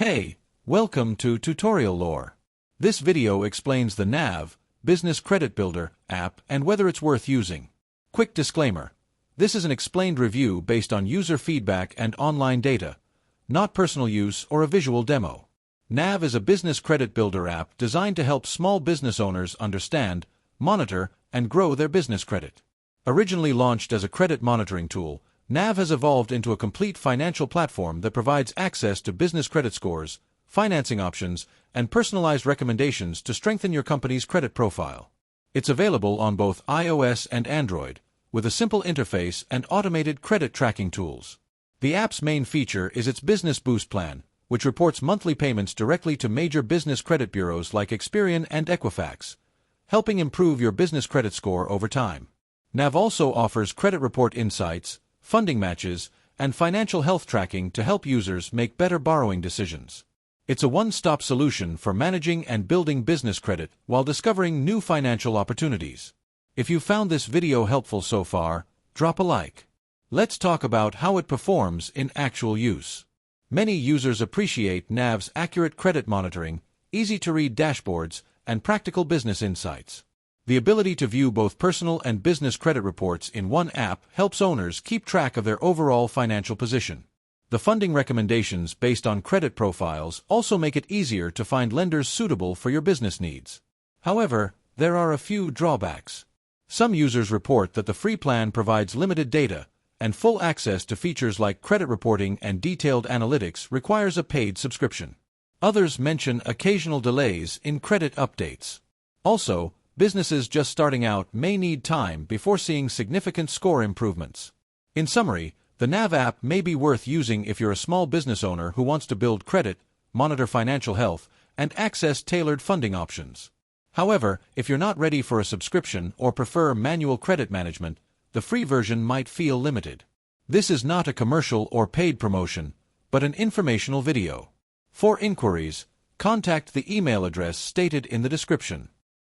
Hey, welcome to Tutorial Lore. This video explains the Nav Business Credit Builder app and whether it's worth using. Quick disclaimer. This is an explained review based on user feedback and online data, not personal use or a visual demo. Nav is a business credit builder app designed to help small business owners understand, monitor, and grow their business credit. Originally launched as a credit monitoring tool, Nav has evolved into a complete financial platform that provides access to business credit scores, financing options, and personalized recommendations to strengthen your company's credit profile. It's available on both iOS and Android, with a simple interface and automated credit tracking tools. The app's main feature is its Business Boost plan, which reports monthly payments directly to major business credit bureaus like Experian and Equifax, helping improve your business credit score over time. Nav also offers credit report insights, funding matches, and financial health tracking to help users make better borrowing decisions. It's a one-stop solution for managing and building business credit while discovering new financial opportunities. If you found this video helpful so far, drop a like. Let's talk about how it performs in actual use. Many users appreciate Nav's accurate credit monitoring, easy-to-read dashboards, and practical business insights. The ability to view both personal and business credit reports in one app helps owners keep track of their overall financial position. The funding recommendations based on credit profiles also make it easier to find lenders suitable for your business needs. However, there are a few drawbacks. Some users report that the free plan provides limited data, and full access to features like credit reporting and detailed analytics requires a paid subscription. Others mention occasional delays in credit updates. Also, businesses just starting out may need time before seeing significant score improvements. In summary, the Nav app may be worth using if you're a small business owner who wants to build credit, monitor financial health, and access tailored funding options. However, if you're not ready for a subscription or prefer manual credit management, the free version might feel limited. This is not a commercial or paid promotion, but an informational video. For inquiries, contact the email address stated in the description.